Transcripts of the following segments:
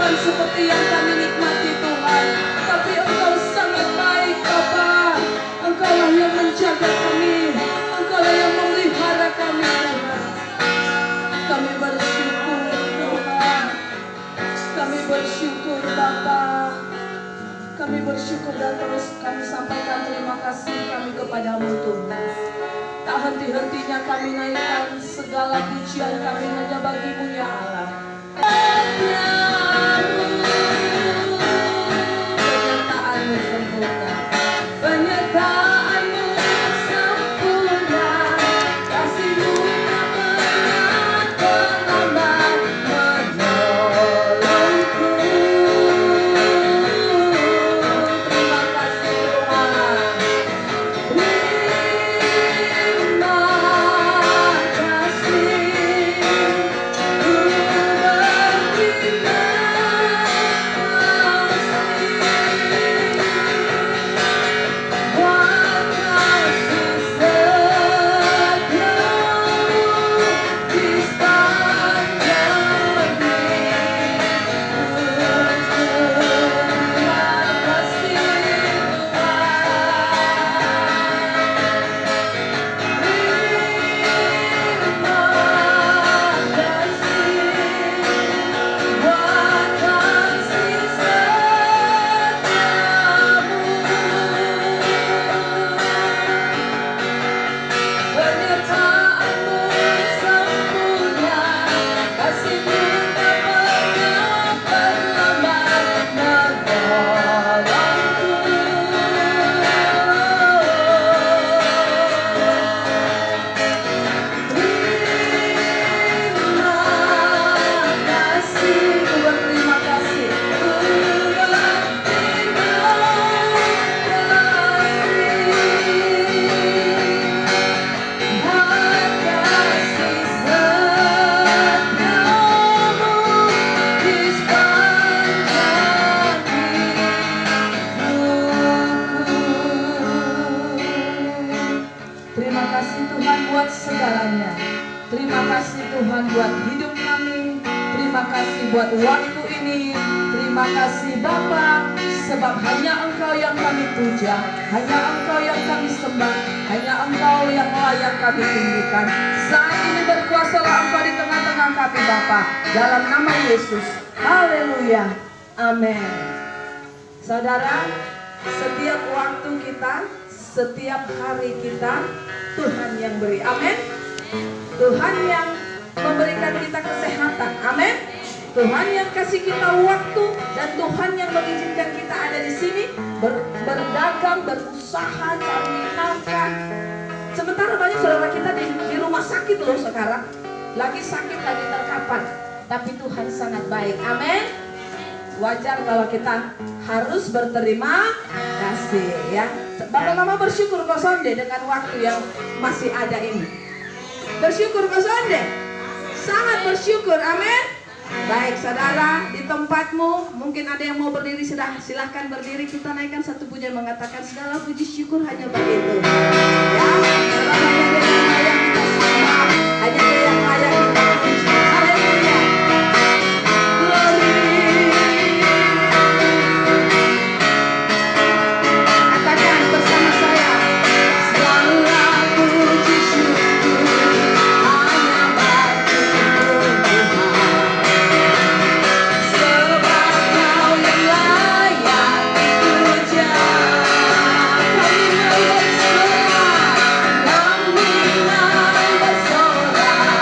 bukan seperti yang kami nikmati Tuhan, tapi Engkau sangat baik Bapa. Engkau lah yang menjaga kami, Engkau lah yang memelihara kami Tuhan. Kami bersyukur Tuhan, kami bersyukur Bapa. Kami bersyukur dan terus kami sampaikan terima kasih kami kepadamu Tuhan. Tak henti-hentinya kami naikkan segala pujian kami hanya bagimu ya Allah. Penyertaanmu sempurna, penyertaanmu sempurna, kasihmu tak pernah terlambat menolongku. Terima kasih Tuhan. Terima kasih Tuhan buat hidup kami. Terima kasih buat waktu ini. Terima kasih Bapa, sebab hanya Engkau yang kami puja, hanya Engkau yang kami sembah, hanya Engkau yang layak kami tinggikan. Saat ini berkuasalah Engkau di tengah-tengah kami Bapa, dalam nama Yesus. Haleluya. Amin. Saudara, setiap waktu kita, setiap hari kita, Tuhan yang beri. Amin. Tuhan yang memberikan kita kesehatan. Amin. Tuhan yang kasih kita waktu, dan Tuhan yang mengizinkan kita ada di sini berdagang, berusaha, cari nafkah. Sementara banyak saudara kita di rumah sakit loh sekarang, lagi sakit, lagi terkapar. Tapi Tuhan sangat baik. Amin. Wajar kalau kita harus berterima kasih ya. Bapak Mama bersyukur Kak Sonde dengan waktu yang masih ada ini. Bersyukur Kak Sonde, sangat bersyukur. Amin. Baik saudara, di tempatmu mungkin ada yang mau berdiri, silahkan berdiri. Kita naikkan satu pujian mengatakan segala puji syukur hanya bagi Tuhan. Ya, hanya Dia yang layak kita sembah, hanya Dia yang layak kita puji. Haleluya. Glory. Katakan bersama saya, segala puji syukur hanya bagi Tuhan. Kami bersorak,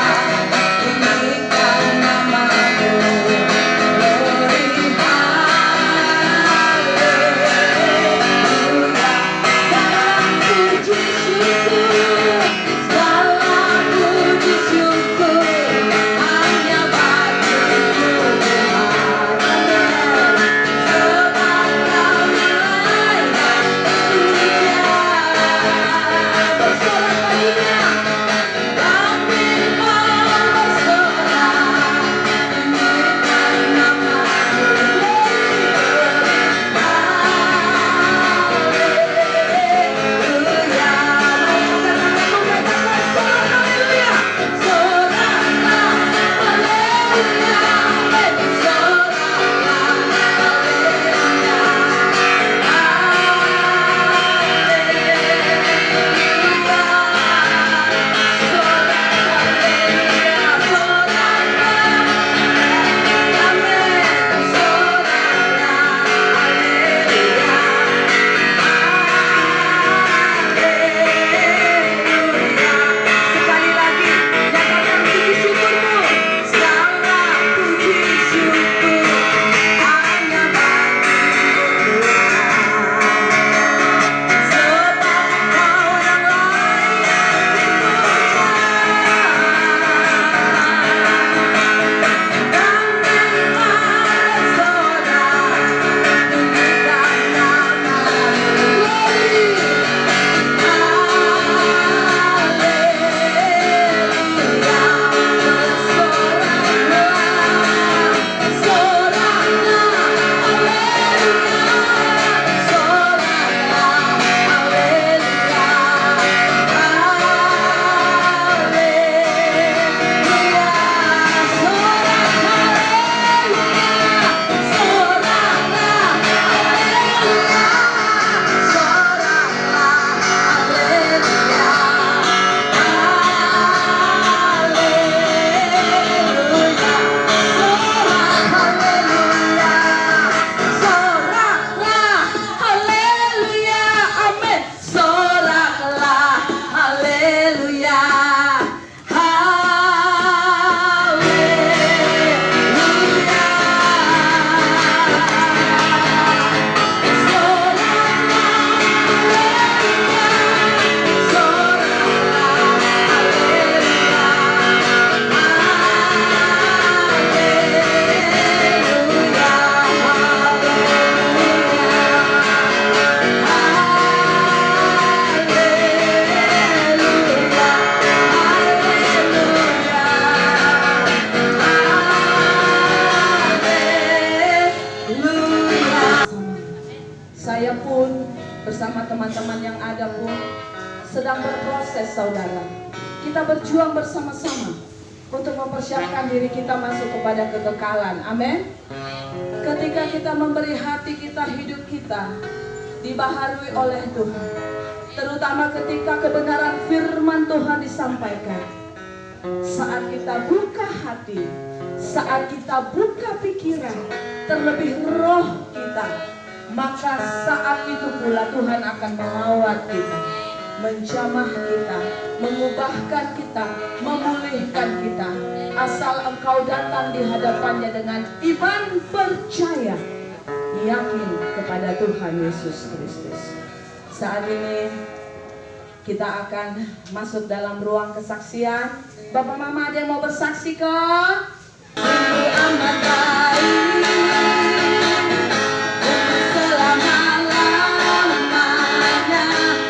bersama teman-teman yang ada pun sedang berproses, saudara. Kita berjuang bersama-sama untuk mempersiapkan diri kita masuk kepada kekekalan. Amin. Ketika kita memberi hati kita, hidup kita dibaharui oleh Tuhan, terutama ketika kebenaran firman Tuhan disampaikan. Saat kita buka hati, saat kita buka pikiran, terlebih roh kita, maka saat itu pula Tuhan akan mengawat kita, menjamah kita, mengubahkan kita, memulihkan kita. Asal engkau datang di hadapannya dengan iman percaya, yakin kepada Tuhan Yesus Kristus. Saat ini kita akan masuk dalam ruang kesaksian. Bapak Mama ada yang mau bersaksi kok? Sungguh amat baik selama-lamanya,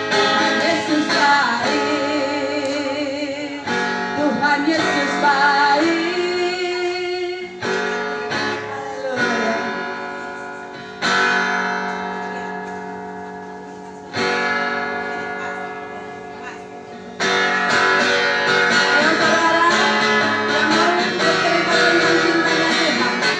Tuhan Yesus baik, Tuhan Yesus baik. Ayo saudara yang mau bercerita tentang cintanya Tuhan,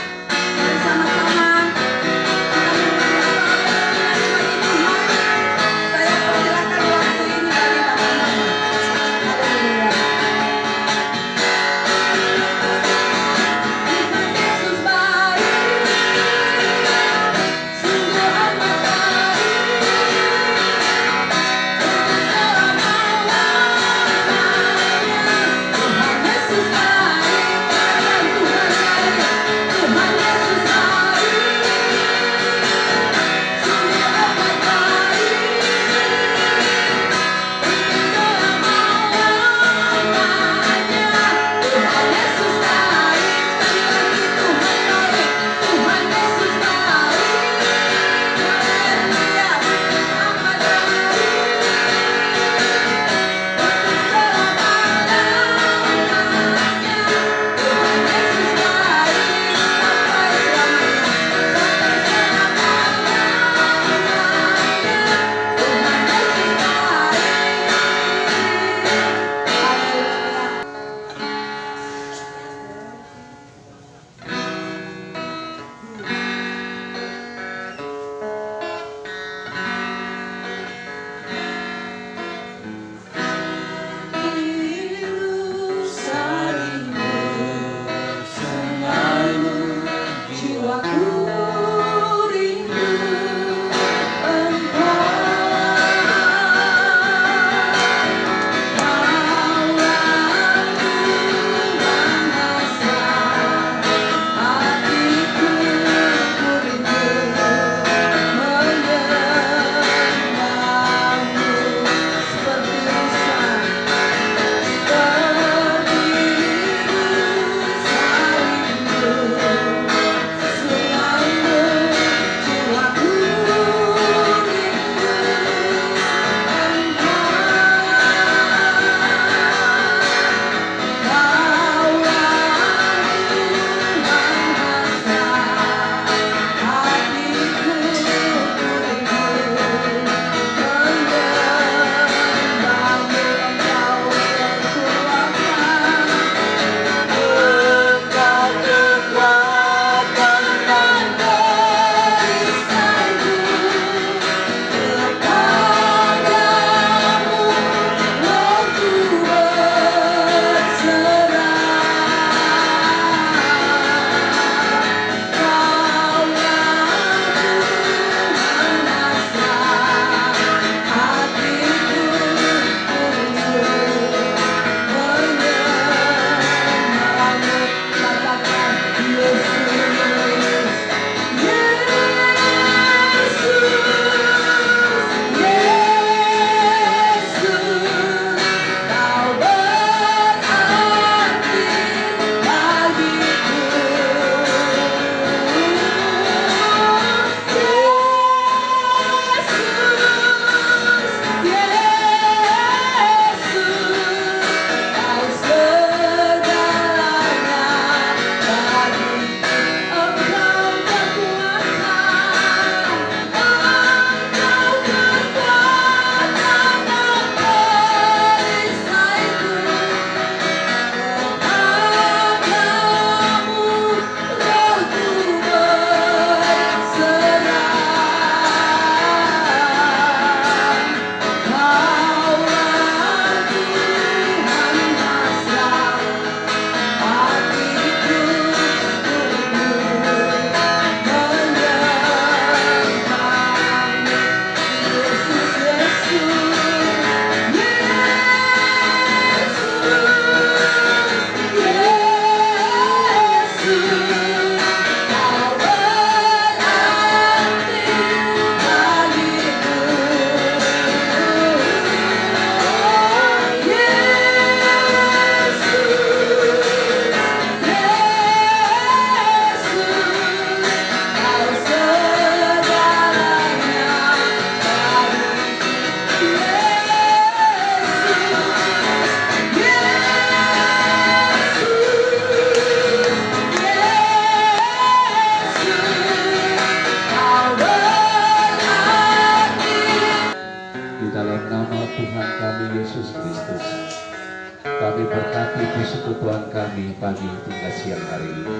persekutuan kami pagi hingga siang hari ini.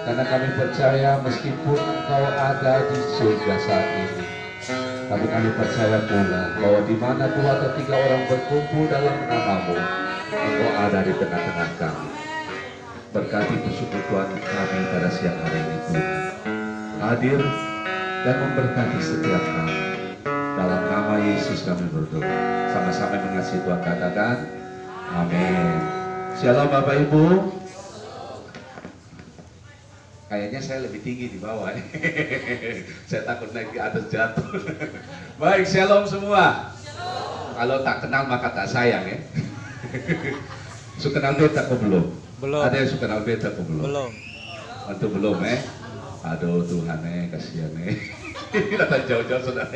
Karena kami percaya meskipun Engkau ada di surga saat ini, tapi kami percaya pula bahwa di mana 2 atau 3 orang berkumpul dalam nama-Mu, Engkau ada di tengah-tengah kami. Berkati persekutuan kami pada siang hari ini, Tuhan. Hadir dan memberkati setiap kami. Dalam nama Yesus kami berdoa. Sama-sama mengasihi Tuhan, katakan amin. Shalom Bapak Ibu. Kayaknya saya lebih tinggi di bawah. Saya takut naik ke atas jatuh. Baik, shalom semua. Kalau tak kenal maka tak sayang ya. Suka kenal beta kok belum? Belum. Ada yang suka kenal beta kok belum? Belum. Itu belum Aduh Tuhan kasihan datang jauh-jauh saudara.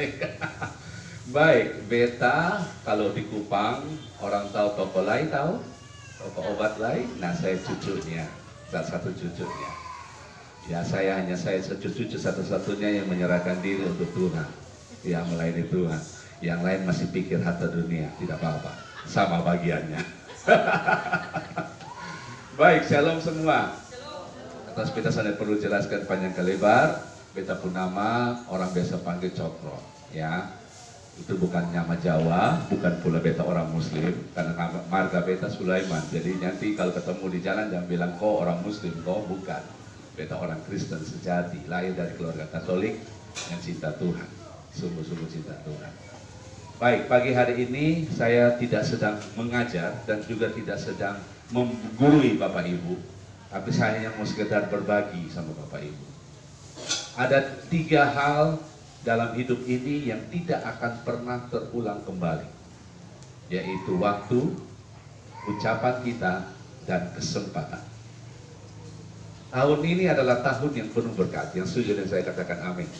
Baik, beta kalau di Kupang orang tahu toko lain, tahu toko obat lain. Nah saya cucunya, salah satu cucunya. Ya saya cucu satu-satunya yang menyerahkan diri untuk Tuhan, yang melayani Tuhan. Yang lain masih pikir harta dunia, tidak apa-apa, sama bagiannya. Baik, shalom semua. Atas beta saya perlu jelaskan panjang ke lebar. Beta pun nama orang biasa panggil Cokro, ya. Itu bukan nama Jawa, bukan pula beta orang Muslim, karena marga beta Sulaiman. Jadi nanti kalau ketemu di jalan jangan bilang kau orang Muslim, kau bukan. Beta orang Kristen sejati, lahir dari keluarga Katolik yang cinta Tuhan, sungguh-sungguh cinta Tuhan. Baik, pagi hari ini saya tidak sedang mengajar dan juga tidak sedang menggurui Bapak Ibu, tapi saya hanya mau sekedar berbagi sama Bapak Ibu. Ada 3 hal dalam hidup ini yang tidak akan pernah terulang kembali, yaitu waktu, ucapan kita, dan kesempatan. Tahun ini adalah tahun yang penuh berkat. Yang setuju dan saya katakan amin.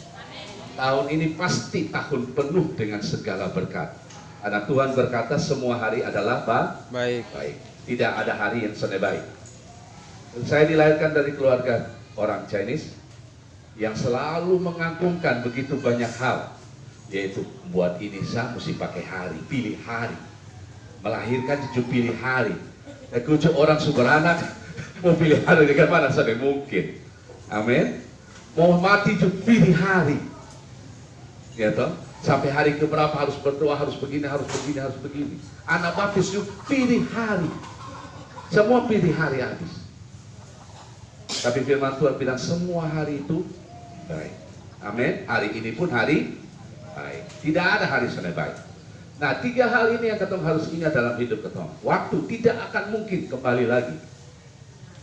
Tahun ini pasti tahun penuh dengan segala berkat. Karena Tuhan berkata semua hari adalah baik. Tidak ada hari yang senang baik. Saya dilahirkan dari keluarga orang Chinese yang selalu mengagungkan begitu banyak hal, yaitu buat ini saya mesti pakai hari, pilih hari, melahirkan cucu pilih hari. Kucu orang suberanak mau pilih hari dengan mana sampai mungkin, amin. Mau mati cucu pilih hari, ya toh. Sampai hari keberapa harus berdoa, harus begini, harus begini, harus begini. Anak baptis juga pilih hari, semua pilih hari habis. Tapi firman Tuhan bilang semua hari itu baik. Amin. Hari ini pun hari baik. Tidak ada hari senang baik. Nah 3 hal ini yang ketemu harus ingat dalam hidup ketemu. Waktu tidak akan mungkin kembali lagi.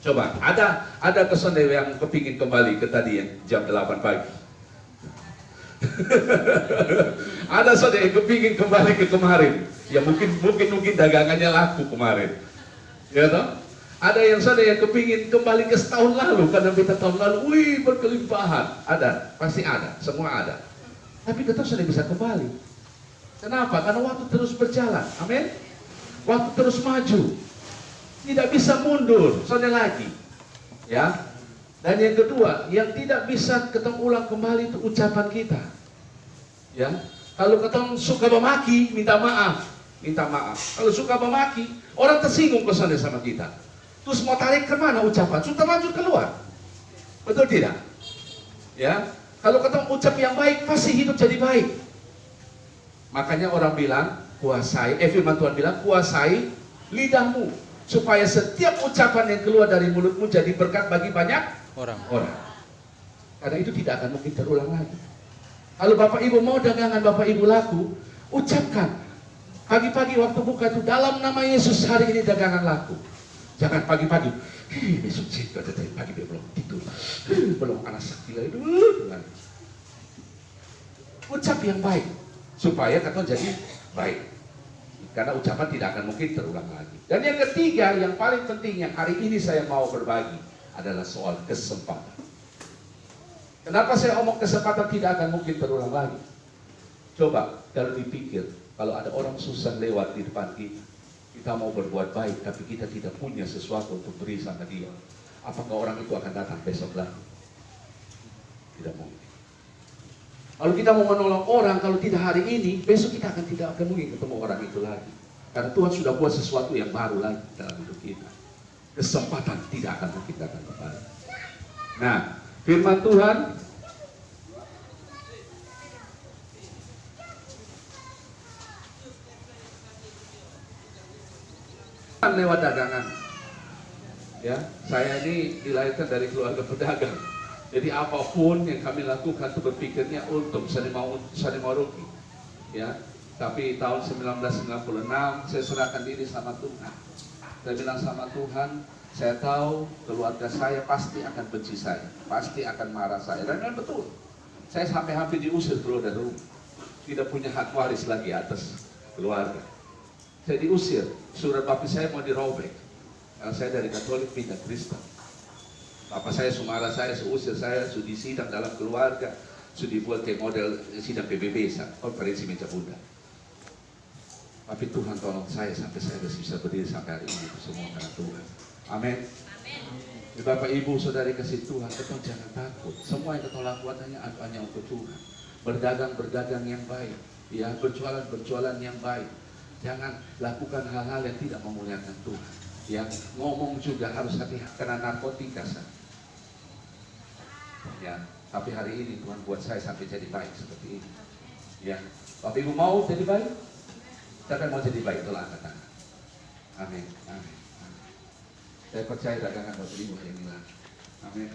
Coba ada kesan yang kepingin kembali ke tadi yang jam 8 pagi. Ada saudara yang kepingin kembali ke kemarin. Ya mungkin dagangannya laku kemarin. Ya toh? Ada yang saudara yang kepingin kembali ke setahun lalu, karena beta tahun lalu, wih berkelimpahan. Ada, pasti ada, semua ada. Tapi kita sudah bisa kembali. Kenapa? Karena waktu terus berjalan, amin. Waktu terus maju, tidak bisa mundur, saudara lagi. Ya. Dan yang kedua, yang tidak bisa ketemu ulang kembali itu ucapan kita. Ya. Kalau ketemu suka memaki, minta maaf. Kalau suka memaki, orang tersinggung kesannya sama kita. Terus mau tarik kemana ucapan? Sudah lanjut keluar. Betul tidak? Ya. Kalau ketemu ucap yang baik, pasti hidup jadi baik. Makanya orang bilang, firman Tuhan bilang, kuasai lidahmu. Supaya setiap ucapan yang keluar dari mulutmu jadi berkat bagi banyak orang. Karena itu tidak akan mungkin terulang lagi. Kalau Bapak Ibu mau dagangan Bapak Ibu laku, ucapkan. Pagi-pagi waktu buka itu, dalam nama Yesus hari ini dagangan laku. Jangan pagi-pagi, besok cinta dari pagi dia belum tidur, belum anak sakti lagi. Ucap yang baik, supaya kata jadi baik. Karena ucapan tidak akan mungkin terulang lagi. Dan yang ketiga, yang paling penting yang hari ini saya mau berbagi adalah soal kesempatan. Kenapa saya omong kesempatan tidak akan mungkin terulang lagi? Coba kalau dipikir, kalau ada orang susah lewat di depan kita mau berbuat baik, tapi kita tidak punya sesuatu untuk beri sama dia. Apakah orang itu akan datang besok lagi? Tidak mungkin. Kalau kita mau menolong orang, kalau tidak hari ini, besok kita tidak akan mungkin ketemu orang itu lagi. Karena Tuhan sudah buat sesuatu yang baru lagi dalam hidup kita. kesempatan tidak akan mungkin datang kembali. Nah, firman Tuhan lewat dagangan. Ya, saya ini dilahirkan dari keluarga pedagang. Jadi apapun yang kami lakukan itu berpikirnya untuk mau rugi. Ya, tapi tahun 1996 saya serahkan diri sama Tuhan. Saya bilang sama Tuhan, saya tahu keluarga saya pasti akan benci saya, pasti akan marah saya. Dan memang betul, saya sampai hampir diusir keluar dari rumah, tidak punya hak waris lagi atas keluarga. Saya diusir, surat baptis saya mau dirobek. Karena saya dari Katolik pindah Kristen. Bapak saya sumarah saya, seusir saya, sudah sidang dalam keluarga, sudah dibuat kayak model sidang PBB, konferensi meja bunda. Tapi Tuhan tolong saya sampai saya bisa berdiri sampai hari ini, itu semua karena Tuhan. Amin. Bapak Ibu Saudari kasih Tuhan, kita jangan takut. Semua yang kita lakukan hanya untuk Tuhan. Berdagang yang baik, ya, berjualan yang baik. Jangan lakukan hal-hal yang tidak memuliakan Tuhan. Yang ngomong juga harus hati-hati karena narkotika. Ya, tapi hari ini Tuhan buat saya sampai jadi baik seperti ini. Ya, Bapak Ibu mau jadi baik? Siapa mau jadi baik? Itulah angkat tangan. Amin. Amin. Saya percaya dagangan Bapak Ibu yang bilang. Amin.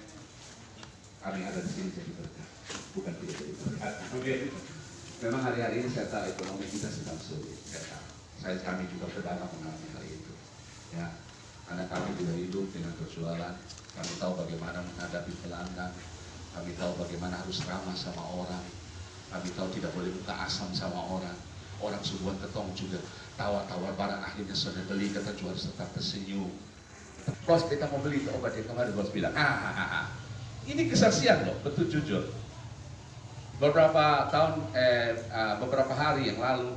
Kami ada di sini jadi berkat, bukan tidak jadi berkat. Amin. Memang hari-hari ini saya tahu ekonomi kita sedang sulit. Kami juga pedagang mengalami hal itu. Ya, karena kami juga hidup dengan perjualan. Kami tahu bagaimana menghadapi pelanggan. Kami tahu bagaimana harus ramah sama orang. Kami tahu tidak boleh buka asam sama orang. Orang sebuah ketong juga tawar-tawar barang, akhirnya sudah beli, kata jual tetap tersenyum. Bos, kita mau beli itu obat yang kemarin bos bilang. Ini kesaksian loh, betul jujur. Beberapa beberapa hari yang lalu,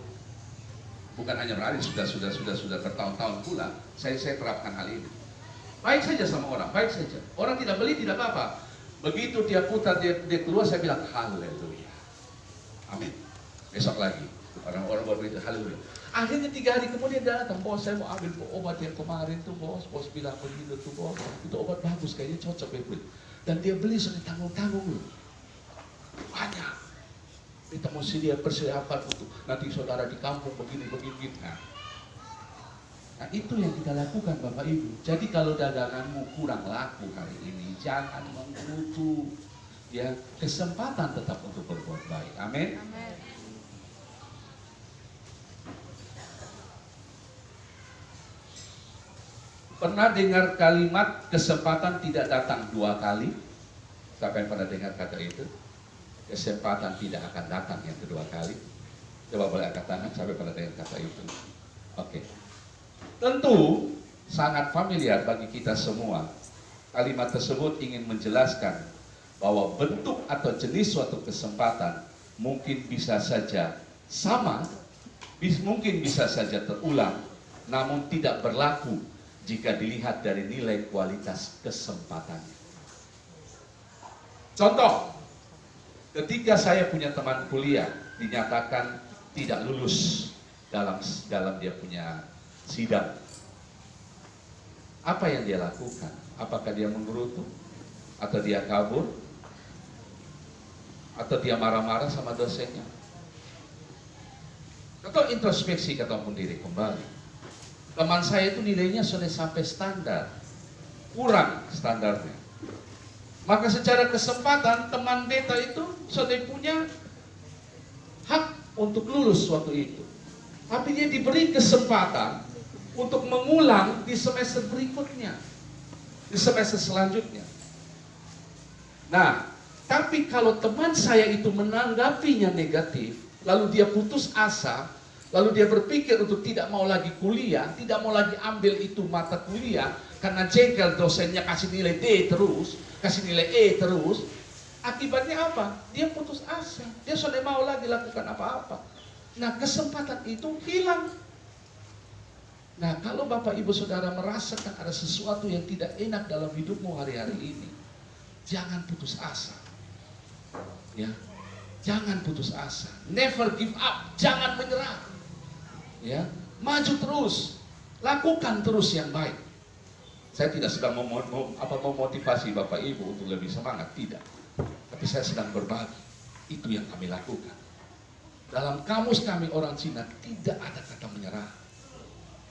bukan hanya berhari, sudah bertahun-tahun pula, saya terapkan hal ini. Baik saja sama orang, baik saja. Orang tidak beli, tidak apa-apa. Begitu dia putar, dia keluar, saya bilang haleluya. Amin. Besok lagi, orang-orang baru itu haleluya. Akhirnya 3 hari kemudian dia datang, bos saya mau ambil obat yang kemarin tuh bos bilang begitu tuh bos, itu obat bagus, kayaknya cocok ya beli. Dan dia beli sudah tanggung-tanggung loh. Banyak. Kita mesti dia persiapan untuk nanti saudara di kampung begini. Nah itu yang kita lakukan Bapak Ibu. Jadi kalau daganganmu kurang laku hari ini, jangan menggerutu. Ya, kesempatan tetap untuk berbuat baik. Amin. Amin. Pernah dengar kalimat kesempatan tidak datang 2 kali? Siapa yang pernah dengar kata itu? Kesempatan tidak akan datang yang kedua kali. Coba boleh angkat tangan, sampai pernah dengar kata itu. Oke. Tentu sangat familiar bagi kita semua. Kalimat tersebut ingin menjelaskan bahwa bentuk atau jenis suatu kesempatan mungkin bisa saja sama, mungkin bisa saja terulang, namun tidak berlaku jika dilihat dari nilai kualitas kesempatannya. Contoh, ketika saya punya teman kuliah dinyatakan tidak lulus dalam dia punya sidang, apa yang dia lakukan? Apakah dia menggerutu? Atau dia kabur? Atau dia marah-marah sama dosennya? Atau introspeksi ketemu diri kembali? Teman saya itu nilainya sudah sampai standar, kurang standarnya. Maka secara kesempatan teman beta itu sudah punya hak untuk lulus waktu itu. Tapi dia diberi kesempatan untuk mengulang di semester berikutnya, di semester selanjutnya. Nah, tapi kalau teman saya itu menanggapinya negatif, lalu dia putus asa, lalu dia berpikir untuk tidak mau lagi kuliah, tidak mau lagi ambil itu mata kuliah, karena jengkel dosennya kasih nilai D terus, kasih nilai E terus. Akibatnya apa? Dia putus asa, dia sudah mau lagi lakukan apa-apa. Nah, kesempatan itu hilang. Nah, kalau Bapak Ibu Saudara merasakan ada sesuatu yang tidak enak dalam hidupmu hari-hari ini, jangan putus asa. Ya, jangan putus asa. Never give up, jangan menyerah. Ya, maju terus, lakukan terus yang baik. Saya tidak sedang memotivasi Bapak Ibu untuk lebih semangat, tidak. Tapi saya sedang berbagi. Itu yang kami lakukan. Dalam kamus kami orang Cina tidak ada kata menyerah.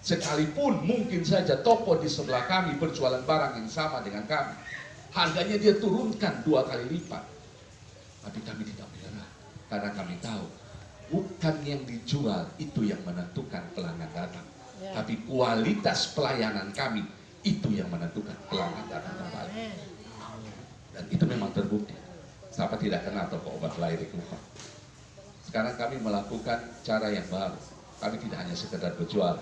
Sekalipun mungkin saja toko di sebelah kami berjualan barang yang sama dengan kami, harganya dia turunkan 2 kali lipat. Tapi kami tidak menyerah. Karena kami tahu, bukan yang dijual itu yang menentukan pelanggan datang. Tapi kualitas pelayanan kami, itu yang menentukan pelanggan datang kembali. Dan itu memang terbukti. Siapa tidak kenal toko obat lain di Kupang. Sekarang kami melakukan cara yang baru. Kami tidak hanya sekedar berjual,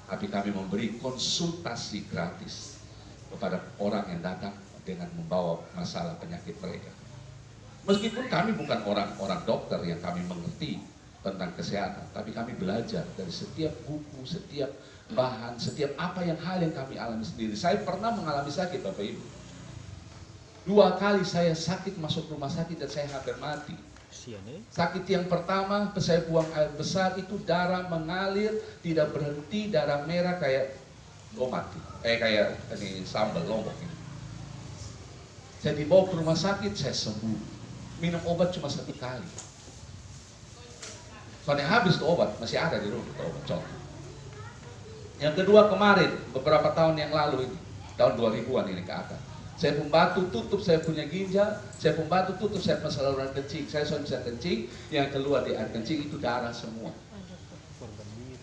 tapi kami memberi konsultasi gratis kepada orang yang datang dengan membawa masalah penyakit mereka. Meskipun kami bukan orang dokter yang kami mengerti tentang kesehatan, tapi kami belajar dari setiap buku, setiap bahan, setiap hal yang kami alami sendiri. Saya pernah mengalami sakit, Bapak Ibu. 2 kali saya sakit masuk rumah sakit dan saya hampir mati. Sakit yang pertama, saya buang air besar, itu darah mengalir, tidak berhenti, darah merah kayak tomat, kayak ini sambal lombok ini. Saya dibawa ke rumah sakit, saya sembuh. Minum obat cuma 1 kali. Soalnya habis tuh obat, masih ada di rumah obat contoh. Yang kedua kemarin, beberapa tahun yang lalu ini, tahun 2000-an ini ke atas. Saya pembantu tutup saya punya ginjal, saya pembantu tutup saya punya saluran kencing. Saya sudah bisa kencing, yang keluar di air kencing itu darah semua.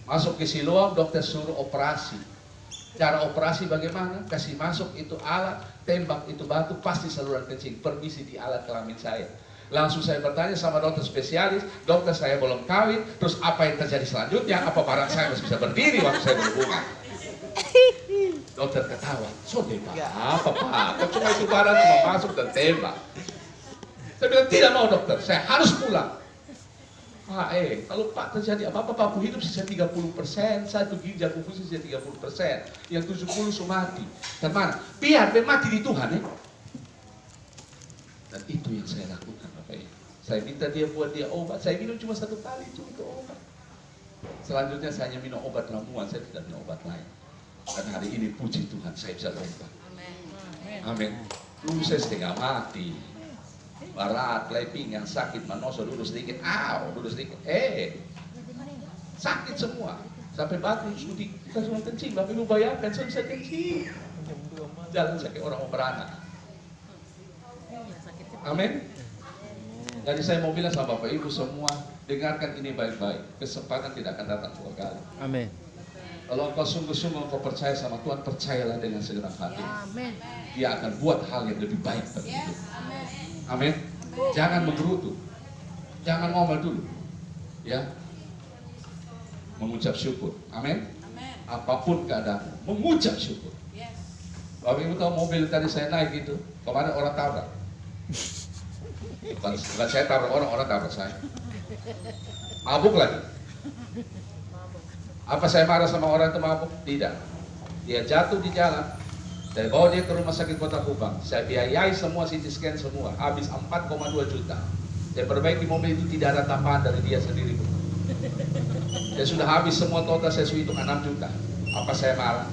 Masuk ke Siloam, dokter suruh operasi. Cara operasi bagaimana? Kasih masuk itu alat, tembak itu batu, pasti saluran kencing. Permisi di alat kelamin saya. Langsung saya bertanya sama dokter spesialis, dokter saya belum kawin, terus apa yang terjadi selanjutnya? Apa barang saya masih bisa berdiri waktu saya berhubungan? Dokter ketawa, sorry Pak, apa Pak? Cuma itu barang cuma masuk dan tembak. Saya bilang tidak mau dokter, saya harus pulang. Pak, kalau Pak terjadi apa-apa, Pak hidup sisa 30%, satu ginjal kuku sisa 30%, yang 70 sudah mati. Dan mana? Biar mati di Tuhan ya. Dan itu yang saya lakukan Bapak Ibu. Saya minta dia buat dia obat, saya minum cuma 1 kali, cuma itu obat. Selanjutnya saya hanya minum obat ramuan, saya tidak minum obat lain. Dan hari ini puji Tuhan saya bisa lompat. Amin. Dulu saya setengah mati. Barat, leping yang sakit, manoso dulu sedikit, dulu sedikit. Sakit semua. Sampai batu sudah kasih kencing, Bapak Ibu bayangkan saya bisa kencing. Jalan saya kayak orang mau beranak. Amin. Jadi saya mau bilang sama Bapak Ibu semua, dengarkan ini baik-baik. Kesempatan tidak akan datang 2 kali. Amin. Kalau engkau sungguh-sungguh engkau percaya sama Tuhan, percayalah dengan segenap hati. Amin. Dia akan buat hal yang lebih baik bagi hidup. Amin. Jangan menggerutu, jangan ngomel dulu, ya. Mengucap syukur. Amin. Apapun keadaan, mengucap syukur. Bapak Ibu tahu mobil tadi saya naik itu, kemarin orang tabrak. Bukan saya tabrak orang tabrak saya. Mabuk lagi. Apa saya marah sama orang itu mabuk? Tidak. Dia jatuh di jalan. Saya bawa dia ke rumah sakit Kota Kupang. Saya biayai semua CT scan semua. Habis 4,2 juta. Saya perbaiki mobil itu, tidak ada tambahan dari dia sendiri. Saya sudah habis semua total, saya sudah hitung 6 juta. Apa saya marah?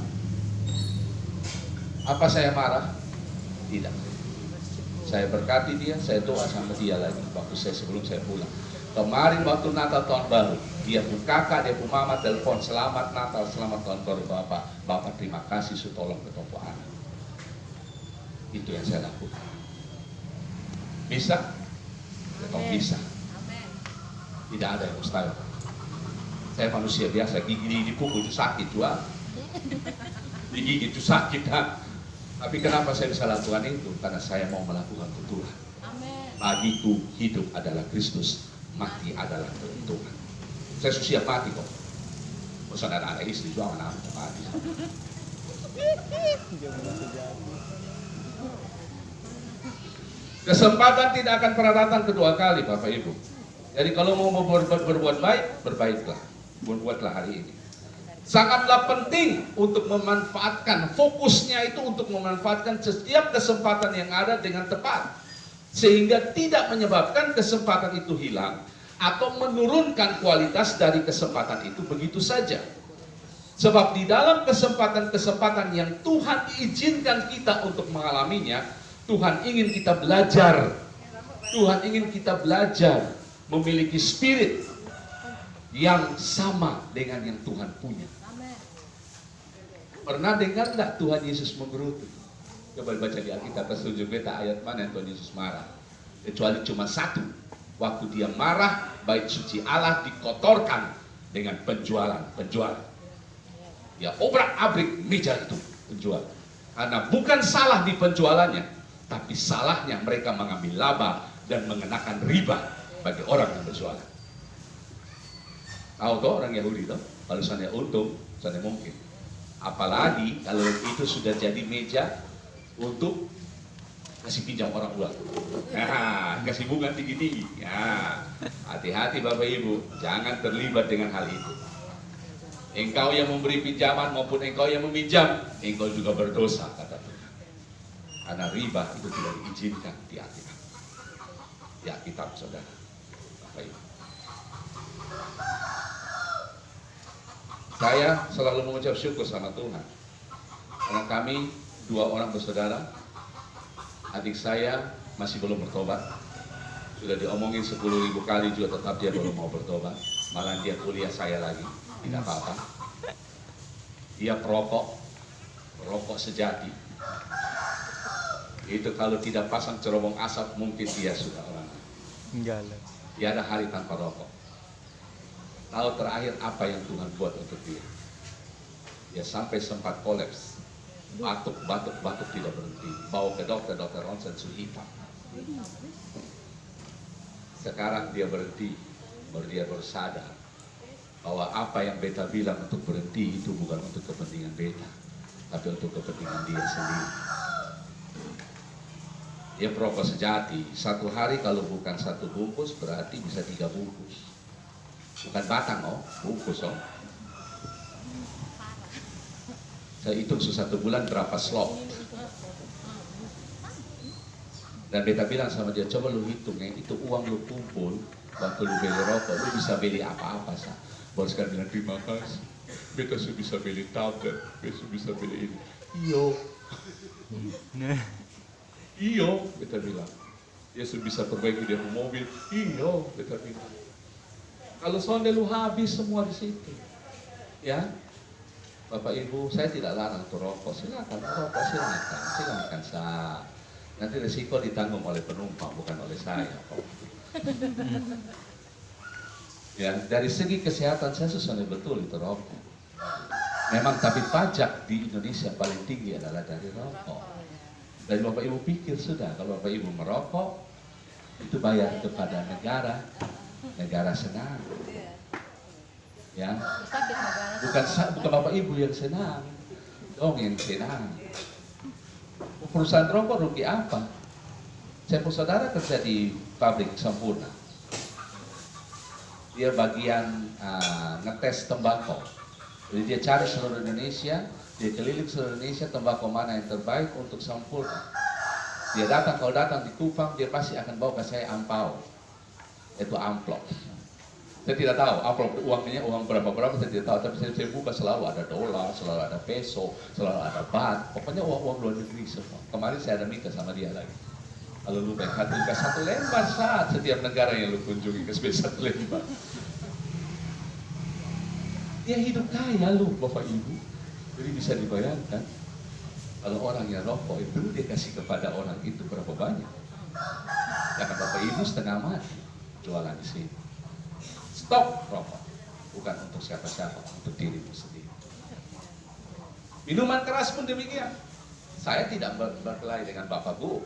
Apa saya marah? Tidak. Saya berkati dia, saya doa sama dia lagi waktu sebelum saya pulang. Kemarin waktu Natal tahun baru, dia pun kakak, dia pun mama telepon, selamat Natal, selamat tahun baru Bapak. Bapak terima kasih sudah tolong ke toko anak. Itu yang saya lakukan. Bisa? Tetap bisa. Tidak ada yang mustahil. Saya manusia biasa, gigi dipukul itu sakit juga. Gigi itu sakit kan. Tapi kenapa saya bisa lakukan itu? Karena saya mau melakukan kebetulan. Bagiku hidup adalah Kristus, mati adalah peruntungan. Saya siap mati kok. Bosan ada istri juga anak mati. Kesempatan tidak akan pernah datang kedua kali, Bapak Ibu. Jadi kalau mau berbuat baik, berbaiklah. Berbuatlah hari ini. Sangatlah penting untuk memanfaatkan, fokusnya itu untuk memanfaatkan setiap kesempatan yang ada dengan tepat. Sehingga tidak menyebabkan kesempatan itu hilang atau menurunkan kualitas dari kesempatan itu begitu saja. Sebab di dalam kesempatan-kesempatan yang Tuhan izinkan kita untuk mengalaminya, Tuhan ingin kita belajar. Tuhan ingin kita belajar memiliki spirit yang sama dengan yang Tuhan punya. Pernah dengar enggak Tuhan Yesus menggerutu? Coba baca di Alkitab, setuju beta ayat mana yang Tuhan Yesus marah. Kecuali cuma satu. Waktu dia marah, bait suci Allah dikotorkan dengan penjualan. Dia obrak-abrik meja itu penjual. Karena bukan salah di penjualannya, tapi salahnya mereka mengambil laba dan mengenakan riba bagi orang yang berjualan. Tahu toh orang Yahudi toh, kalau sana untung, sana mungkin. Apalagi kalau itu sudah jadi meja untuk kasih pinjam orang luar. Nah, kasih bunga tinggi-tinggi. Ya, hati-hati Bapak Ibu, jangan terlibat dengan hal itu. Engkau yang memberi pinjaman maupun engkau yang meminjam, engkau juga berdosa, kata Tuhan. Karena riba itu tidak diizinkan di Alkitab. Di Alkitab, saudara. Bapak Ibu. Saya selalu mengucap syukur sama Tuhan. Karena kami 2 orang bersaudara, adik saya masih belum bertobat. Sudah diomongin 10.000 kali juga tetap dia belum mau bertobat. Malah dia kuliah saya lagi. Tidak apa-apa. Dia perokok sejati. Itu kalau tidak pasang cerobong asap mungkin dia sudah orang. Tiada hari tanpa rokok. Tahu terakhir apa yang Tuhan buat untuk dia? Dia sampai sempat kolaps. Batuk tidak berhenti. Bawa ke dokter ronsen suhu hitam. Sekarang dia berhenti. Baru dia bersadar bahwa apa yang beta bilang untuk berhenti itu bukan untuk kepentingan beta, tapi untuk kepentingan dia sendiri. Dia perokok sejati. Satu hari kalau bukan 1 bungkus berarti bisa 3 bungkus. Bukan batang bungkus Saya hitung 1 bulan berapa slot. Dan beta bilang sama dia, coba lu hitung ya, itu uang lu kumpul waktu lu beli rokok, lu bisa beli apa-apa sah. Baru sekarang bilang terima kasih, beta sudah bisa beli tablet, beta sudah bisa beli ini. Iyo, beta bilang. Dia sudah bisa perbaiki dia mobil. Iyo, beta bilang. Kalau soalnya lu habis semua di situ, ya, Bapak Ibu, saya tidak larang tuh rokok, silakan rokok, silakan sah. Nanti resiko ditanggung oleh penumpang, bukan oleh saya. Ya, dari segi kesehatan saya sesuai betul itu rokok. Memang tapi pajak di Indonesia paling tinggi adalah dari rokok. Dan Bapak Ibu pikir sudah, kalau Bapak Ibu merokok, itu bayar kepada negara, negara senang. Ya, bukan Bapak Ibu yang senang, dong yang senang. Perusahaan rokok rugi apa? Saya punya saudara kerja di pabrik Sampurna. Dia bagian ngetes tembakau. Jadi dia cari seluruh Indonesia, dia keliling seluruh Indonesia tembakau mana yang terbaik untuk Sampurna. Dia datang, kalau datang di Kupang, dia pasti akan bawa ke saya ampau. Itu amplop. Saya tidak tahu amplop uangnya uang berapa saya tidak tahu, tapi saya buka selalu ada dolar, selalu ada peso, selalu ada baht. Pokoknya uang luar negeri semua. Kemarin saya ada minta sama dia lagi. Kalau lu baik hati, kasih 1 lembar saat setiap negara yang lu kunjungi, kasih 1 lembar. Dia hidup kaya lu, Bapak Ibu. Jadi bisa dibayangkan, kalau orang yang rokok itu dia kasih kepada orang itu berapa banyak. Karena Bapak Ibu setengah mati jualan di sini. Stop rokok, bukan untuk siapa-siapa, untuk dirimu sendiri. Minuman keras pun demikian. Saya tidak berkelahi dengan Bapak Bu.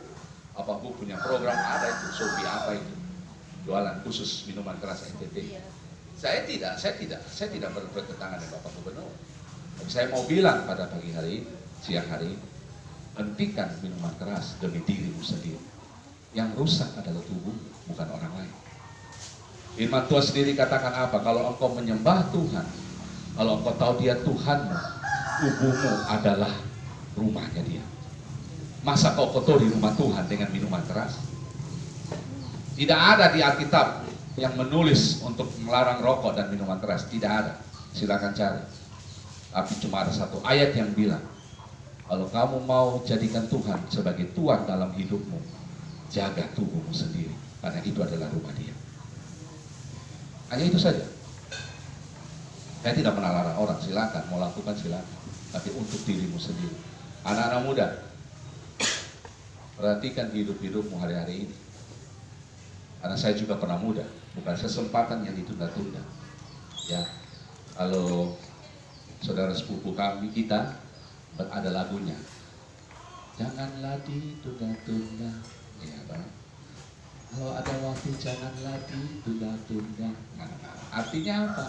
Bapak Bu punya program, ada itu, Sobi apa itu, jualan khusus minuman keras NTT. Saya tidak bertentangan dengan Bapak Gubernur. Tapi saya mau bilang pada pagi hari, siang hari, hentikan minuman keras demi dirimu sendiri. Yang rusak adalah tubuh, bukan orang lain. Firman Tuhan sendiri katakan apa? Kalau engkau menyembah Tuhan, kalau engkau tahu dia Tuhanmu, tubuhmu adalah rumahnya dia. Masa kau kotori rumah Tuhan dengan minuman keras? Tidak ada di Alkitab yang menulis untuk melarang rokok dan minuman keras. Tidak ada. Silakan cari. Tapi cuma ada satu ayat yang bilang, kalau kamu mau jadikan Tuhan sebagai Tuhan dalam hidupmu, jaga tubuhmu sendiri, karena itu adalah rumah Dia. Hanya itu saja. Saya tidak pernah larang orang, silakan, mau lakukan silakan. Tapi untuk dirimu sendiri. Anak-anak muda, perhatikan hidup-hidupmu hari-hari ini. Karena saya juga pernah muda, bukan kesempatan yang ditunda-tunda. Ya, kalau saudara sepupu kami kita ada lagunya, janganlah ditunda-tunda. Ya, Bang. Kalau ada waktu janganlah ditunda-tunda. Nah, artinya apa?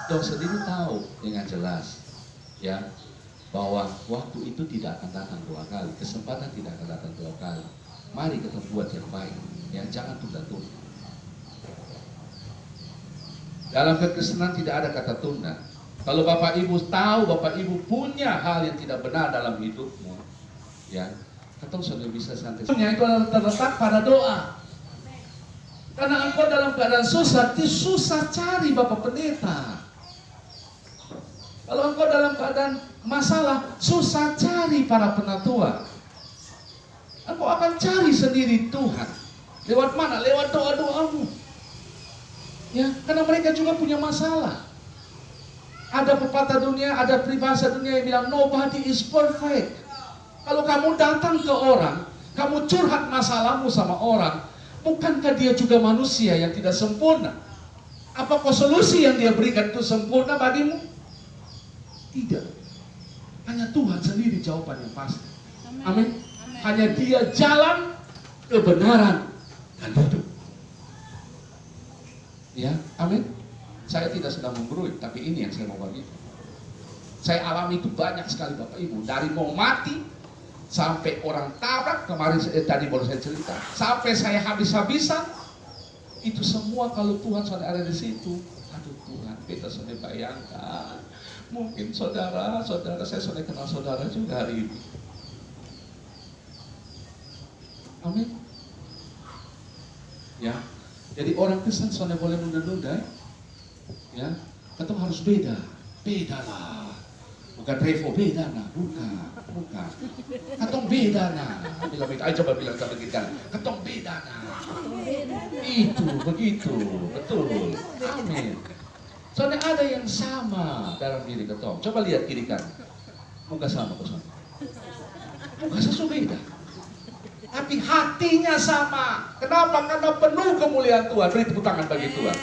Dong sendiri tahu dengan jelas, ya, bahwa waktu itu tidak akan datang dua kali, kesempatan tidak akan datang dua kali. Mari kita buat yang baik, ya, jangan tunda-tunda. Dalam kekristenan tidak ada kata tunda. Kalau Bapak Ibu tahu, Bapak Ibu punya hal yang tidak benar dalam hidupmu, ya, ketemu sudah bisa santai. Itu adalah terletak pada doa. Karena engkau dalam keadaan susah, susah cari Bapak Pendeta. Kalau engkau dalam keadaan masalah, susah cari para penatua. Engkau akan cari sendiri Tuhan. Lewat mana? Lewat doa-doamu. Ya, karena mereka juga punya masalah. Ada pepatah dunia, ada peribahasa dunia yang bilang nobody is perfect. Kalau kamu datang ke orang, kamu curhat masalahmu sama orang, bukankah dia juga manusia yang tidak sempurna? Apakah solusi yang dia berikan itu sempurna bagimu? Tidak. Hanya Tuhan sendiri jawaban yang pasti. Amin. Hanya Dia jalan kebenaran dan hidup. Ya, amin. Saya tidak sedang menggurui, tapi ini yang saya mau bagi. Saya alami itu banyak sekali Bapak Ibu. Dari mau mati sampai orang tabrak, kemarin tadi baru saya cerita, sampai saya habis-habisan, itu semua kalau Tuhan sudah ada di situ. Aduh Tuhan, kita sudah bayangkan. Mungkin saudara saya sudah kenal saudara juga hari ini. Amin. Ya, jadi orang Kristen sudah boleh nunda-nunda. Ya, kita harus beda lah. Bukan Revo beda nah, bukan. Katong beda nah. Coba bilang sama kita, katong beda nah. Itu begitu, betul. Amin. Soalnya ada yang sama dalam diri ketong. Coba lihat kiri kanan. Muka sama kosong. Muka sesuatu beda. Tapi hatinya sama. Kenapa? Karena penuh kemuliaan Tuhan. Beri tepuk tangan bagi Tuhan.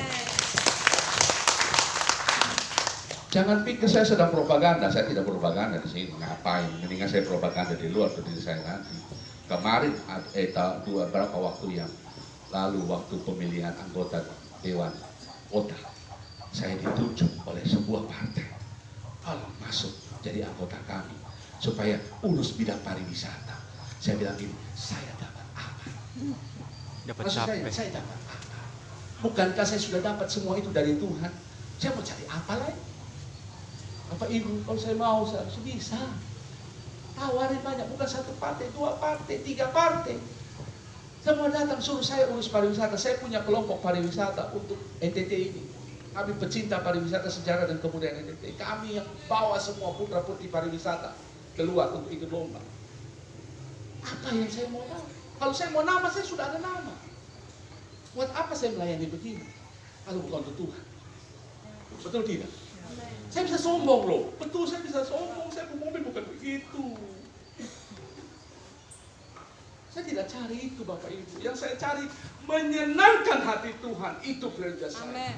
Jangan pikir saya sedang propaganda. Saya tidak propaganda di sini. Ngapain? Mendingan saya propaganda di luar diri saya nanti. Kemarin berapa waktu yang lalu waktu pemilihan anggota Dewan Kota, saya ditunjuk oleh sebuah partai, tolong masuk jadi anggota kami supaya urus bidang pariwisata. Saya bilang gini, saya dapat apa? Dapat capek. Saya dapat apa? Bukankah saya sudah dapat semua itu dari Tuhan? Saya mau cari apa lagi? Bapak Ibu, kalau saya mau, saya harus bisa. Tawarin banyak, bukan satu partai, dua partai, tiga partai. Semua datang suruh saya urus pariwisata. Saya punya kelompok pariwisata untuk NTT ini. Kami pecinta pariwisata, sejarah dan kebudayaan NTT. Kami yang bawa semua putra putri pariwisata keluar untuk ikut lomba. Apa yang saya mau tahu? Kalau saya mau nama, saya sudah ada nama. Buat apa saya melayani begini? Kalau bukan untuk Tuhan. Betul tidak? Saya bisa sombong loh. Betul, saya bisa sombong. Saya mau mobil bukan begitu. Saya tidak cari itu Bapak Ibu. Yang saya cari menyenangkan hati Tuhan. Itu prioritas saya.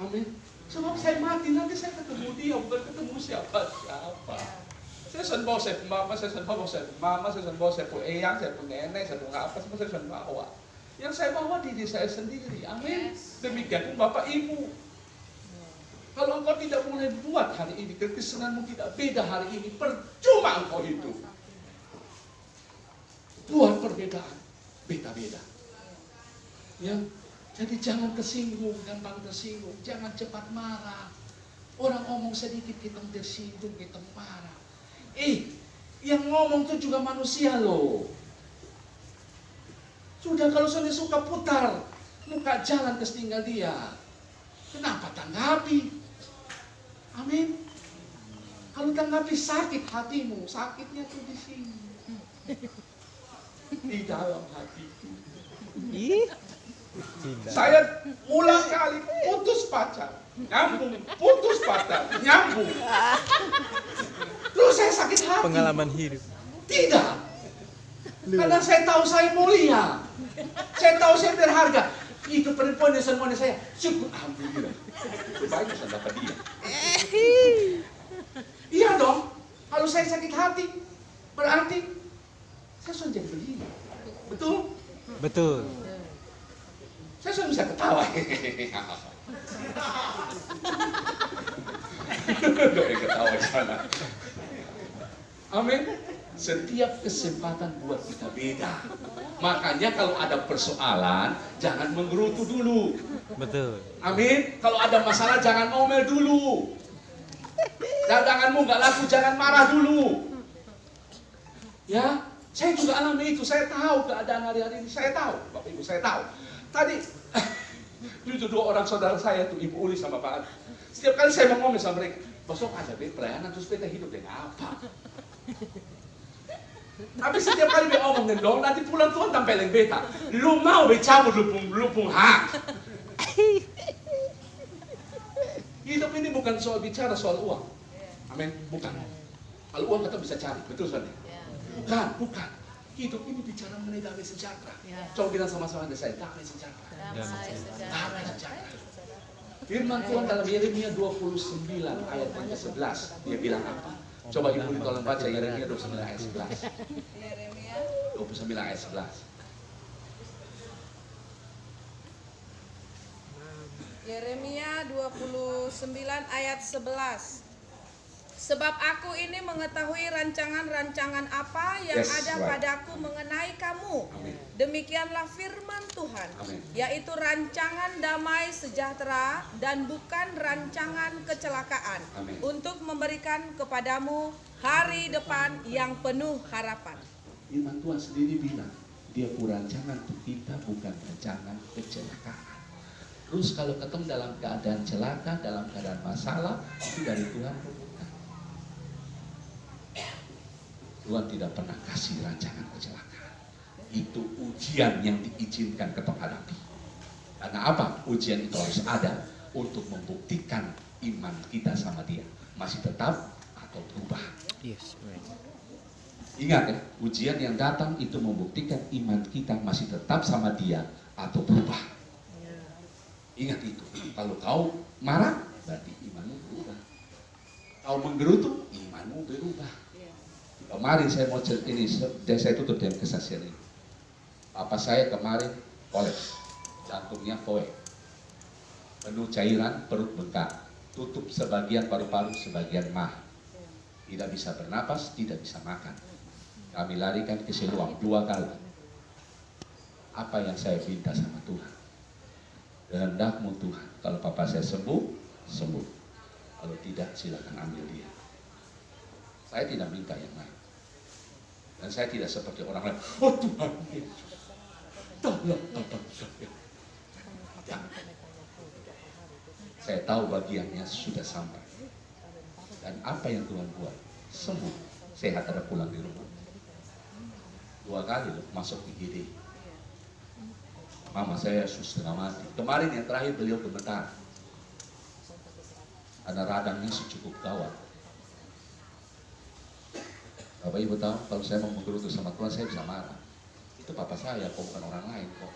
Amin. Sebab saya mati nanti saya ketemu Dia, bukan ketemu siapa-siapa. Saya sen bawa saya mama, saya sen bawa saya mama, saya sen bawa saya pun eyang, saya pun nenek, saya pun apa, semua saya sen bawa. Yang saya bawa diri saya sendiri. Amin. Demikian pun Bapak Ibu. Kalau engkau tidak boleh buat hari ini, kekristenanmu tidak beda hari ini, percuma engkau hidup. Buat perbedaan, beda-beda. Ya, jadi jangan tersinggung, gampang tersinggung, jangan cepat marah. Orang ngomong sedikit kita tersinggung, kita marah. Yang ngomong itu juga manusia loh. Sudah kalau sudah suka putar muka jalan terus tinggal dia. Kenapa tanggapi? Amin. Kalau tanggapi sakit hatimu, sakitnya tuh di sini. Di dalam hatiku. Saya ulang kali putus pacar, nyambung, putus pacar, nyambung. Terus saya sakit hati. Pengalaman hidup. Tidak. Karena saya tahu saya mulia. Saya tahu saya berharga. Itu perempuan yang semuanya saya syukur alhamdulillah. Baik saya dapat dia. Iya dong. Kalau saya sakit hati, berarti saya sudah jadi begini. Betul? Betul. Saya sudah bisa ketawa. Doa ketawa di sana. Amin. Setiap kesempatan buat kita beda. Makanya kalau ada persoalan, jangan menggerutu dulu. Betul. Amin. Kalau ada masalah, jangan ngomel dulu. Daganganmu nggak laku, jangan marah dulu. Ya, saya juga alami itu. Saya tahu keadaan hari-hari ini. Saya tahu, Bapak Ibu, saya tahu. Tadi, jujur 2 orang saudara saya tuh, Ibu Uli sama Pak Adi. Setiap kali saya mau ngomel sama mereka, besok ada pelayanan terus beta hidup dengan apa? Tapi setiap kali dia omongin dong, nanti pulang Tuhan tampilin beta. Lu mau cabut lupung hak. Hidup ini bukan soal bicara soal uang. Amin, bukan. Kalau uang kita bisa cari, betul Sonia? Bukan. Hidup ini bicara mengenai damai sejahtera. Coba bilang sama-sama Anda saya, damai sejahtera. Damai sejahtera. Firman Tuhan dalam Yeremia 29 ayat yang ke-11, dia bilang apa? Coba Ibu tolong baca Yeremia 29 ayat 11. Yeremia 29 ayat 11. Yeremia 29 ayat 11. Sebab aku ini mengetahui rancangan-rancangan apa yang ada padaku mengenai kamu. Amin. Demikianlah firman Tuhan, Amin. yaitu rancangan damai sejahtera dan bukan rancangan kecelakaan, Amin. untuk memberikan kepadamu hari depan yang penuh harapan. Firman Tuhan sendiri bilang, dia rancangan untuk kita bukan rancangan kecelakaan. Terus kalau ketemu dalam keadaan celaka, dalam keadaan masalah, itu dari Tuhan bukan. Tuhan tidak pernah kasih rancangan kecelakaan. Itu ujian yang diizinkan kita hadapi. Karena apa? Ujian itu harus ada untuk membuktikan iman kita sama Dia masih tetap atau berubah. Yes, right. Ingat ya, ujian yang datang itu membuktikan iman kita masih tetap sama Dia atau berubah. Ingat itu. Kalau kau marah, berarti imanmu berubah. Kau menggerutu, imanmu berubah. Kemarin saya mau cerita ini, dan saya tutup dengan kesaksian ini. Papa saya kemarin kolaps, jantungnya koek, penuh cairan, perut bengkak, tutup sebagian paru-paru, sebagian mah, tidak bisa bernapas, tidak bisa makan. Kami larikan ke Siloam 2 kali. Apa yang saya minta sama Tuhan? Kehendak-Mu Tuhan. Kalau papa saya sembuh, sembuh. Kalau tidak, silakan ambil dia. Saya tidak minta yang lain. Dan saya tidak seperti orang lain. Oh Tuhan Yesus, tolong abang saya. Ya. Saya tahu bagiannya sudah sampai. Dan apa yang Tuhan buat? Sembuh. Sehat ada pulang di rumah. 2 kali loh masuk IGD. Mama saya setengah mati. Kemarin yang terakhir beliau gemetar. Karena radangnya cukup gawat. Bapak Ibu tahu, kalau saya mau menggerutu sama Tuhan, saya bisa marah. Itu papa saya, kok bukan orang lain kok.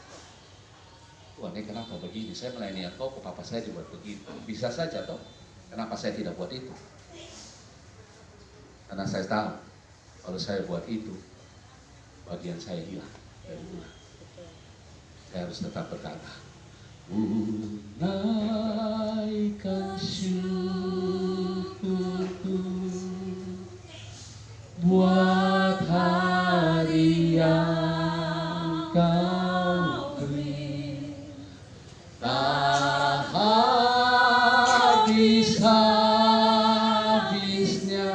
Tuhan ini kenapa begini? Saya melayani Engkau, kok papa saya dibuat begitu? Bisa saja toh, kenapa saya tidak buat itu? Karena saya tahu, kalau saya buat itu, bagian saya hilang dari Tuhan. Saya harus tetap berkata, naikkan syukurku buat hari yang Kau beri, tak habis-habisnya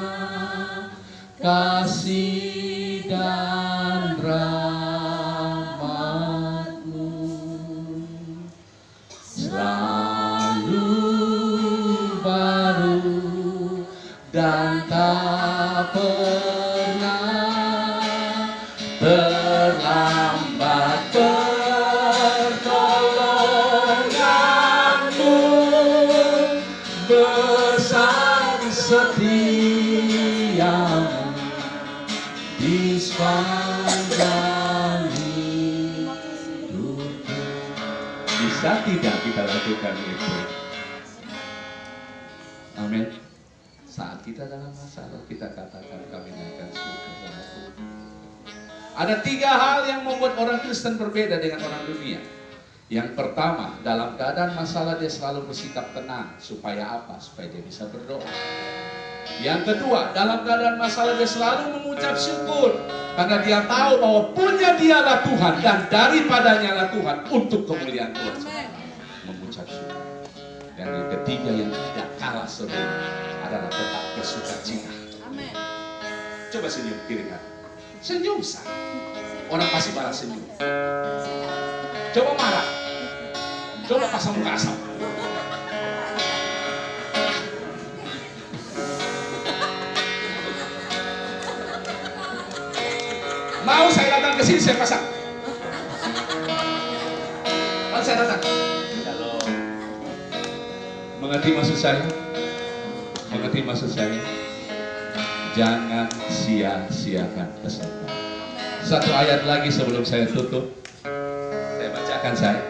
kasih dan rahmat-Mu, selalu baru bisa tidak kita lakukan itu? Amin. Saat kita dalam masalah, kita katakan kami naikkan syukur sama Tuhan. Ada 3 hal yang membuat orang Kristen berbeda dengan orang dunia. Yang pertama, dalam keadaan masalah dia selalu bersikap tenang. Supaya apa? Supaya dia bisa berdoa. Yang kedua, dalam keadaan masalah dia selalu mengucap syukur. Karena dia tahu bahwa punya dialah Tuhan dan daripadanya lah Tuhan untuk kemuliaan Tuhan. Mengucap syukur. Dan yang ketiga yang tidak kalah seru adalah tetap bersukacita. Amin. Coba senyum kiri kan. Senyum sah. Orang pasti balas senyum. Coba marah. Coba pasang muka asam. Mau saya datang ke sini saya pasang. Mau saya datang. Halo. Mengerti maksud saya? Mengerti maksud saya? Jangan sia-siakan kesempatan. Satu ayat lagi sebelum saya tutup. Saya bacakan saya.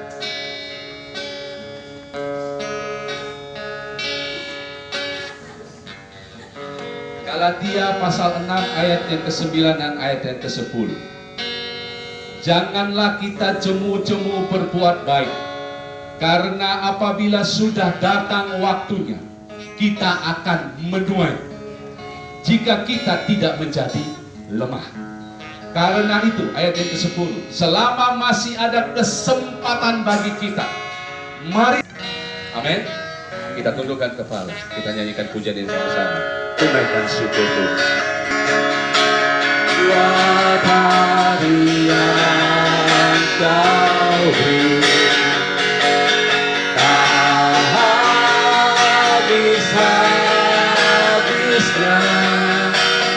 Galatia pasal 6 ayat yang ke-9 dan ayat yang ke-10. Janganlah kita jemu-jemu berbuat baik, karena apabila sudah datang waktunya, kita akan menuai jika kita tidak menjadi lemah. Karena itu ayat yang ke-10, selama masih ada kesempatan bagi kita, mari, amin, kita tundukkan kepala, kita nyanyikan pujian ini sama-sama. Tunaikan syukur Tuhan. Buat hari yang kau beri, tak habis-habisnya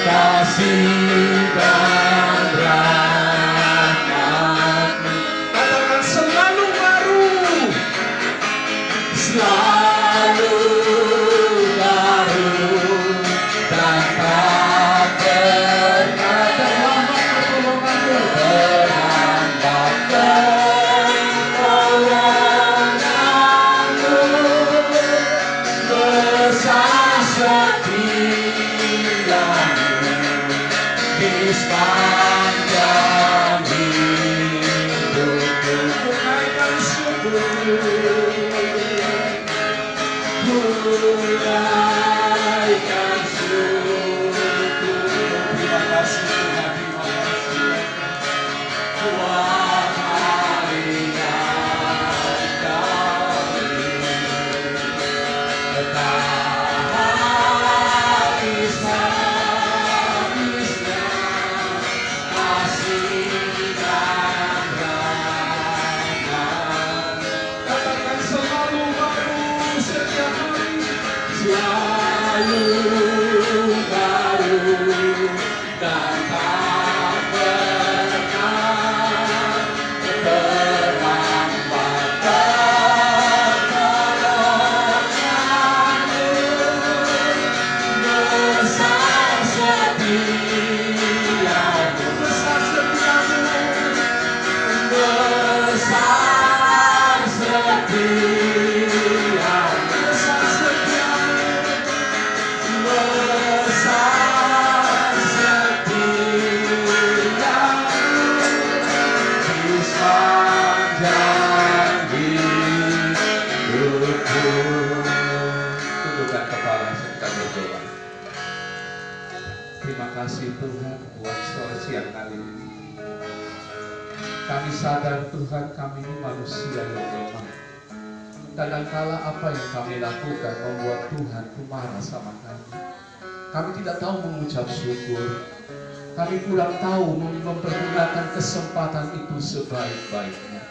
kasih dan rahmat-Mu. Katakan selalu baru, selalu baru. Terima kasih Tuhan buat sore siang kali ini. Kami sadar Tuhan kami ini manusia yang lemah. Kadangkala apa yang kami lakukan membuat Tuhan marah sama kami. Kami tidak tahu mengucap syukur. Kami kurang tahu mempergunakan kesempatan itu sebaik-baiknya.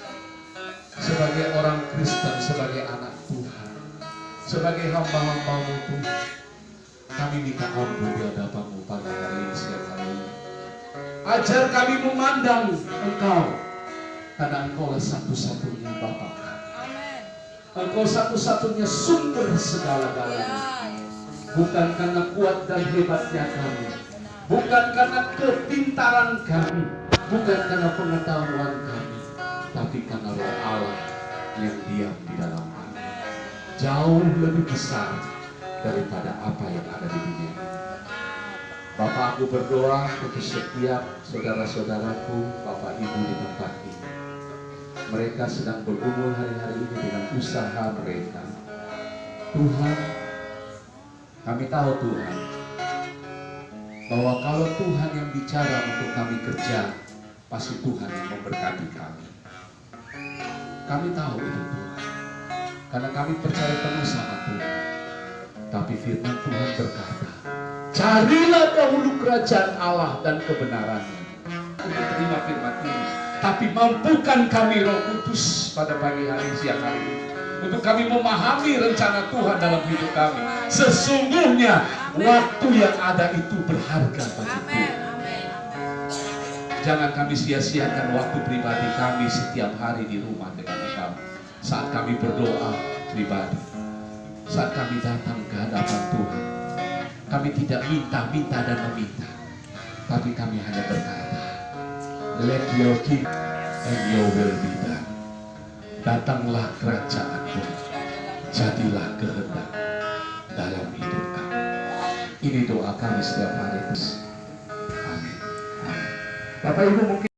Sebagai orang Kristen, sebagai anak Tuhan, sebagai hamba-hamba-Mu Tuhan, kami minta ampun di hadapan-Mu pada hari ini, siang hari ini. Ajar kami memandang Engkau, karena Engkau lah satu-satunya Bapa kami. Engkau satu-satunya sumber segala-galanya. Bukan karena kuat dan hebatnya kami, bukan karena kepintaran kami, bukan karena pengetahuan kami, tapi karena Roh Allah yang diam di dalam kami. Jauh lebih besar daripada apa yang ada di dunia ini. Bapak, aku berdoa untuk setiap saudara-saudaraku, Bapak Ibu di tempat ini. Mereka sedang bergumul hari-hari ini dengan usaha mereka. Tuhan, kami tahu Tuhan, bahwa kalau Tuhan yang bicara untuk kami kerja, pasti Tuhan yang memberkati kami. Kami tahu itu Tuhan, karena kami percaya penuh sama Tuhan. Tapi firman Tuhan berkata, carilah dahulu kerajaan Allah dan kebenarannya. Untuk terima firman ini, tapi mampukan kami Roh Kudus pada pagi hari siang hari ini, untuk kami memahami rencana Tuhan dalam hidup kami. Sesungguhnya waktu yang ada itu berharga bagi Tuhan. Jangan kami sia-siakan waktu pribadi kami setiap hari di rumah dengan Engkau. Saat kami berdoa pribadi, saat kami datang ke hadapan Tuhan, kami tidak minta dan meminta, tapi kami hanya berkata, let your kingdom and your will be done. Datanglah kerajaan-Mu, jadilah kehendak dalam hidup kami. Ini doa kami setiap hari. Amin. Amin. Bapak Ibu mungkin